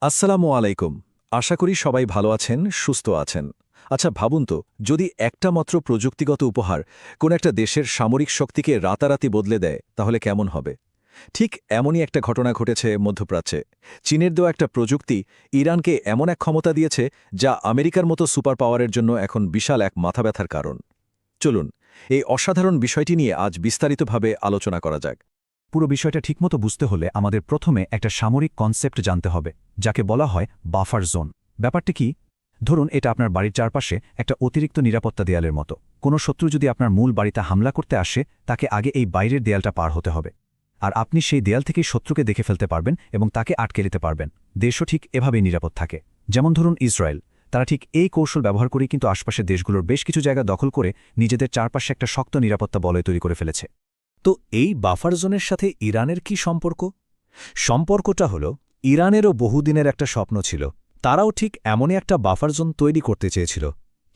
আসসালামু আলাইকুম। আশা করি সবাই ভালো আছেন, সুস্থ আছেন। আচ্ছা ভাবুন তো, যদি একটা মাত্র প্রযুক্তিগত উপহার কোন একটা দেশের সামরিক শক্তিকে রাতারাতি বদলে দেয়, তাহলে কেমন হবে? ঠিক এমনই একটা ঘটনা ঘটেছে মধ্যপ্রাচ্যে। চীনের দেওয়া একটা প্রযুক্তি ইরানকে এমন এক ক্ষমতা দিয়েছে, যা আমেরিকার মতো সুপার পাওয়ারের জন্য এখন বিশাল এক মাথাব্যথার কারণ। চলুন, এই অসাধারণ বিষয়টি নিয়ে আজ বিস্তারিতভাবে আলোচনা করা যাক। পুরো বিষয়টা ঠিকমতো বুঝতে হলে আমাদের প্রথমে একটা সামরিক কনসেপ্ট জানতে হবে, যাকে বলা হয় বাফার জোন। ব্যাপারটা কি? ধরুন এটা আপনার বাড়ির চারপাশে একটা অতিরিক্ত নিরাপত্তা দেয়ালের মতো। কোনো শত্রু যদি আপনার মূল বাড়িতে হামলা করতে আসে, তাকে আগে এই বাইরের দেয়ালটা পার হতে হবে। আর আপনি সেই দেয়াল থেকেই শত্রুকে দেখে ফেলতে পারবেন এবং তাকে আটকে দিতে পারবেন। দেশও ঠিক এভাবেই নিরাপদ থাকে। যেমন ধরুন ইসরায়েল, তারা ঠিক এই কৌশল ব্যবহার করেই কিন্তু আশপাশের দেশগুলোর বেশ কিছু জায়গা দখল করে নিজেদের চারপাশে একটা শক্ত নিরাপত্তা বলয় তৈরি করে ফেলেছে। তো এই বাফার জোনের সাথে ইরানের কি সম্পর্ক? সম্পর্কটা হলো, ইরানেরও বহুদিনের একটা স্বপ্ন ছিল। তারাও ঠিক এমনই একটা বাফার জোন তৈরি করতে চেয়েছিল,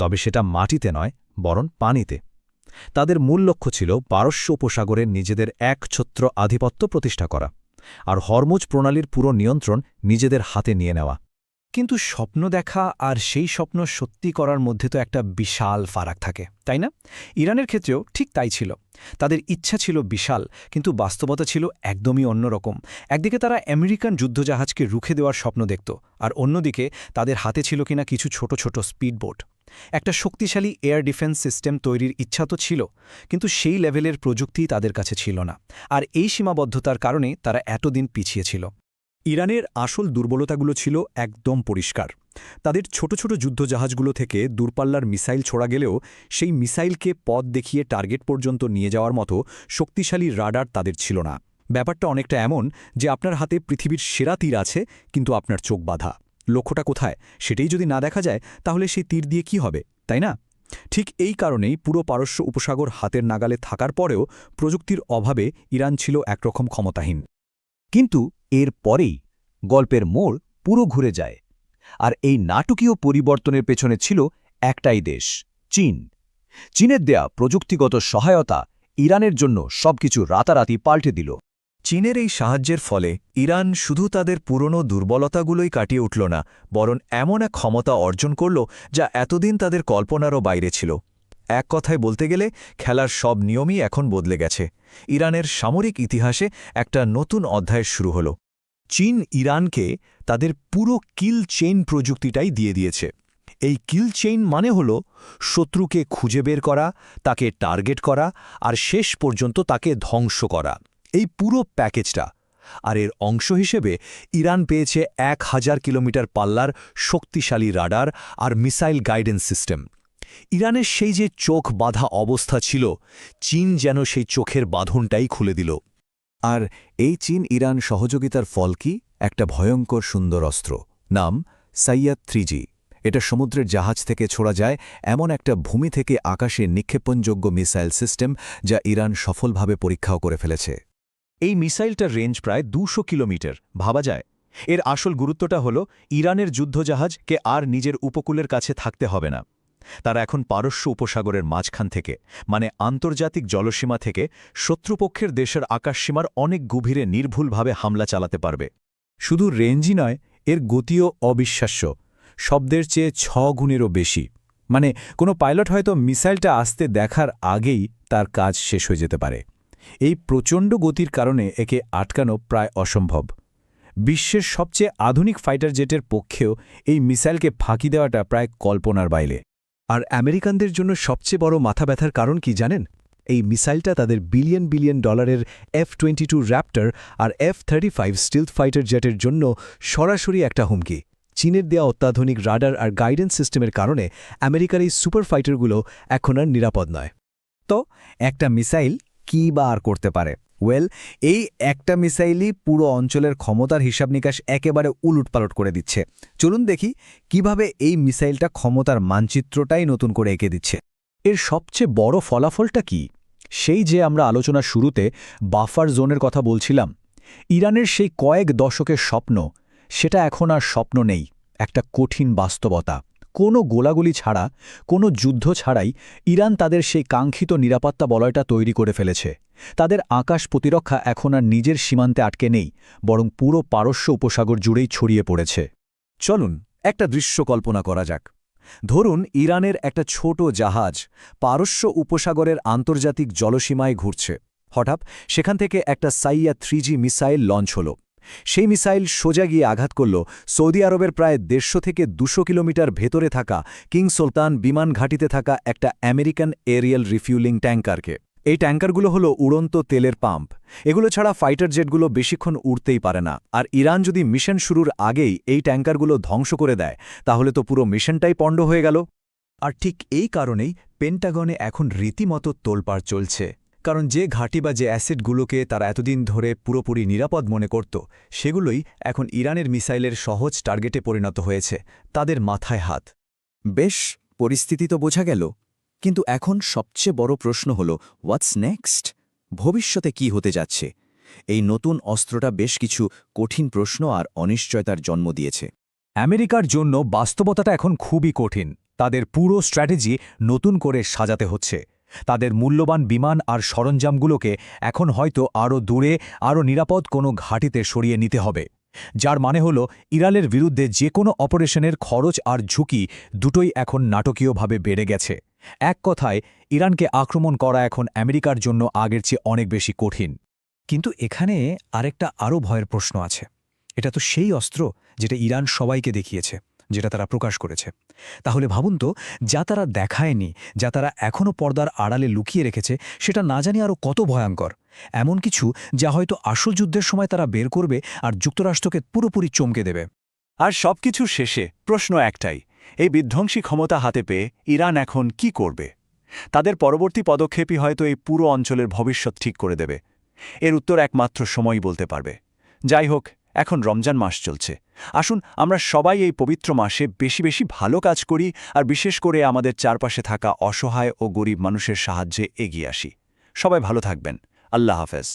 তবে সেটা মাটিতে নয়, বরং পানিতে। তাদের মূল লক্ষ্য ছিল পারস্য উপসাগরের নিজেদের একছত্র আধিপত্য প্রতিষ্ঠা করা আর হরমুজ প্রণালীর পুরো নিয়ন্ত্রণ নিজেদের হাতে নিয়ে নেওয়া। কিন্তু স্বপ্ন দেখা আর সেই স্বপ্ন সত্যি করার মধ্যে তো একটা বিশাল ফারাক থাকে, তাই না? ইরানের ক্ষেত্রেও ঠিক তাই ছিল। তাদের ইচ্ছা ছিল বিশাল, কিন্তু বাস্তবতা ছিল একদমই অন্যরকম। একদিকে তারা আমেরিকান যুদ্ধজাহাজকে রুখে দেওয়ার স্বপ্ন দেখত, আর অন্যদিকে তাদের হাতে ছিল কিনা কিছু ছোট ছোট স্পিডবোট। একটা শক্তিশালী এয়ার ডিফেন্স সিস্টেম তৈরির ইচ্ছা তো ছিল, কিন্তু সেই লেভেলের প্রযুক্তি তাদের কাছে ছিল না। আর এই সীমাবদ্ধতার কারণে তারা এতদিন পিছিয়ে ছিল। ইরানের আসল দুর্বলতাগুলো ছিল একদম পরিষ্কার। তাদের ছোট ছোট যুদ্ধজাহাজগুলো থেকে দূরপাল্লার মিসাইল ছোড়া গেলেও সেই মিসাইলকে পথ দেখিয়ে টার্গেট পর্যন্ত নিয়ে যাওয়ার মতো শক্তিশালী রাডার তাদের ছিল না। ব্যাপারটা অনেকটা এমন যে আপনার হাতে পৃথিবীর সেরা তীর আছে, কিন্তু আপনার চোখ বাঁধা। লক্ষ্যটা কোথায় সেটাই যদি না দেখা যায়, তাহলে সেই তীর দিয়ে কি হবে, তাই না? ঠিক এই কারণেই পুরো পারস্য উপসাগর হাতের নাগালে থাকার পরেও প্রযুক্তির অভাবে ইরান ছিল একরকম ক্ষমতাহীন। কিন্তু এর পরেই গল্পের মোড় পুরো ঘুরে যায়। আর এই নাটকীয় পরিবর্তনের পেছনে ছিল একটাই দেশ, চীন। চীনের দেয়া প্রযুক্তিগত সহায়তা ইরানের জন্য সবকিছু রাতারাতি পাল্টে দিল। চীনের এই সাহায্যের ফলে ইরান শুধু তাদের পুরনো দুর্বলতাগুলোই কাটিয়ে উঠল না, বরং এমন এক ক্ষমতা অর্জন করল যা এতদিন তাদের কল্পনারও বাইরে ছিল। এক কথায় বলতে গেলে খেলার সব নিয়মই এখন বদলে গেছে। ইরানের সামরিক ইতিহাসে একটা নতুন অধ্যায় শুরু হল। চীন ইরানকে তাদের পুরো কিল চেইন প্রযুক্তিটাই দিয়ে দিয়েছে। এই কিল চেইন মানে হল শত্রুকে খুঁজে বের করা, তাকে টার্গেট করা আর শেষ পর্যন্ত তাকে ধ্বংস করা, এই পুরো প্যাকেজটা। আর এর অংশ হিসেবে ইরান পেয়েছে 1000 কিলোমিটার পাল্লার শক্তিশালী রাডার আর মিসাইল গাইডেন্স সিস্টেম। ইরানের সেই যে চোখ বাঁধা অবস্থা ছিল, চীন যেন সেই চোখের বাঁধনটাই খুলে দিল। আর এই চীন ইরান সহযোগিতার ফল কি? একটা ভয়ঙ্কর সুন্দর অস্ত্র, নাম সাইয়াদ 3G। এটা সমুদ্রের জাহাজ থেকে ছোড়া যায় এমন একটা ভূমি থেকে আকাশে নিক্ষেপণযোগ্য মিসাইল সিস্টেম, যা ইরান সফলভাবে পরীক্ষাও করে ফেলেছে। এই মিসাইলটার রেঞ্জ প্রায় 200 কিলোমিটার, ভাবা যায়। এর আসল গুরুত্বটা হল ইরানের যুদ্ধজাহাজকে আর নিজের উপকূলের কাছে থাকতে হবে না। তারা এখন পারস্য উপসাগরের মাঝখান থেকে, মানে আন্তর্জাতিক জলসীমা থেকে, শত্রুপক্ষের দেশের আকাশসীমার অনেক গভীরে নির্ভুলভাবে হামলা চালাতে পারবে। শুধু রেঞ্জই নয়, এর গতিও অবিশ্বাস্য, শব্দের চেয়ে 6 গুণেরও বেশি। মানে কোনো পাইলট হয়তো মিসাইলটা আসতে দেখার আগেই তার কাজ শেষ হয়ে যেতে পারে। এই প্রচণ্ড গতির কারণে একে আটকানো প্রায় অসম্ভব। বিশ্বের সবচেয়ে আধুনিক ফাইটার জেটের পক্ষেও এই মিসাইলকে ফাঁকি দেওয়াটা প্রায় কল্পনার বাইরে। আর আমেরিকানদের জন্য সবচেয়ে বড় মাথা ব্যথার কারণ কি জানেন? এই মিসাইলটা তাদের বিলিয়ন বিলিয়ন ডলারের F-22 র্যাপ্টর আর F-35 স্টিলথ ফাইটার জেটের জন্য সরাসরি একটা হুমকি। চীনের দেয়া অত্যাধুনিক রাডার আর গাইডেন্স সিস্টেমের কারণে আমেরিকার এই সুপার ফাইটারগুলো এখন আর নিরাপদ নয়। তো একটা মিসাইল কী বা আর করতে পারে? এই একটা মিসাইলই পুরো অঞ্চলের ক্ষমতার হিসাব নিকাশ একেবারে উলটপালট করে দিচ্ছে। চলুন দেখি কিভাবে এই মিসাইলটা ক্ষমতার মানচিত্রটাই নতুন করে এঁকে দিচ্ছে। এর সবচেয়ে বড় ফলাফলটা কি? সেই যে আমরা আলোচনার শুরুতে বাফার জোনের কথা বলছিলাম, ইরানের সেই কয়েক দশকের স্বপ্ন, সেটা এখন আর স্বপ্ন নেই, একটা কঠিন বাস্তবতা। কোনো গোলাগুলি ছাড়া, কোনো যুদ্ধ ছাড়াই ইরান তাদের সেই কাঙ্ক্ষিত নিরাপত্তা বলয়টা তৈরি করে ফেলেছে। তাদের আকাশ প্রতিরক্ষা এখন আর নিজের সীমান্তে আটকে নেই, বরং পুরো পারস্য উপসাগর জুড়েই ছড়িয়ে পড়েছে। চলুন একটা দৃশ্য কল্পনা করা যাক। ধরুন ইরানের একটা ছোট জাহাজ পারস্য উপসাগরের আন্তর্জাতিক জলসীমায় ঘুরছে। হঠাৎ সেখান থেকে একটা সাইয়া 3G মিসাইল লঞ্চ হল। সেই মিসাইল সোজা গিয়ে আঘাত করল সৌদি আরবের প্রায় 150 থেকে 200 কিলোমিটার ভেতরে থাকা কিং সুলতান বিমান ঘাঁটিতে থাকা একটা আমেরিকান এরিয়াল রিফিউলিং ট্যাঙ্কারকে। এই ট্যাঙ্কারগুলো হলো উড়ন্ত তেলের পাম্প। এগুলো ছাড়া ফাইটার জেটগুলো বেশিক্ষণ উড়তেই পারে না। আর ইরান যদি মিশন শুরুর আগেই এই ট্যাঙ্কারগুলো ধ্বংস করে দেয়, তাহলে তো পুরো মিশনটাই পণ্ড হয়ে গেল। আর ঠিক এই কারণেই পেন্টাগনে এখন রীতিমতো তোলপাড় চলছে। কারণ যে ঘাঁটি বা যে অ্যাসেটগুলোকে তারা এতদিন ধরে পুরোপুরি নিরাপদ মনে করত, সেগুলোই এখন ইরানের মিসাইলের সহজ টার্গেটে পরিণত হয়েছে, তাদের মাথায় হাত। বেশ, পরিস্থিতি তো বোঝা গেল, কিন্তু এখন সবচেয়ে বড় প্রশ্ন হল হোয়াটস নেক্সট? ভবিষ্যতে কি হতে যাচ্ছে? এই নতুন অস্ত্রটা বেশ কিছু কঠিন প্রশ্ন আর অনিশ্চয়তার জন্ম দিয়েছে। আমেরিকার জন্য বাস্তবতাটা এখন খুবই কঠিন। তাদের পুরো স্ট্র্যাটেজি নতুন করে সাজাতে হচ্ছে। তাদের মূল্যবান বিমান আর সরঞ্জামগুলোকে এখন হয়তো আরও দূরে, আরও নিরাপদ কোনো ঘাঁটিতে সরিয়ে নিতে হবে। যার মানে হল ইরানের বিরুদ্ধে যে কোনো অপারেশনের খরচ আর ঝুঁকি দুটোই এখন নাটকীয়ভাবে বেড়ে গেছে। এক কথায়, ইরানকে আক্রমণ করা এখন আমেরিকার জন্য আগের চেয়ে অনেক বেশি কঠিন। কিন্তু এখানে আরেকটা আরও ভয়ের প্রশ্ন আছে। এটা তো সেই অস্ত্র যেটা ইরান সবাইকে দেখিয়েছে, যেটা তারা প্রকাশ করেছে। তাহলে ভাবুন তো, যা তারা দেখায়নি, যা তারা এখনও পর্দার আড়ালে লুকিয়ে রেখেছে, সেটা না জানি আরও কত ভয়ঙ্কর। এমন কিছু যা হয়তো আসল যুদ্ধের সময় তারা বের করবে আর যুক্তরাষ্ট্রকে পুরোপুরি চমকে দেবে। আর সবকিছু শেষে প্রশ্ন একটাই, এই বিধ্বংসী ক্ষমতা হাতে পেয়ে ইরান এখন কি করবে? তাদের পরবর্তী পদক্ষেপই হয়তো এই পুরো অঞ্চলের ভবিষ্যৎ ঠিক করে দেবে। এর উত্তর একমাত্র সময়ই বলতে পারবে। যাই হোক, এখন রমজান মাস চলছে। আসুন আমরা সবাই এই পবিত্র মাসে বেশি বেশি ভালো কাজ করি, আর বিশেষ করে আমাদের চারপাশে থাকা অসহায় ও গরিব মানুষের সাহায্যে এগিয়ে আসি। সবাই ভালো থাকবেন। আল্লাহ হাফেজ।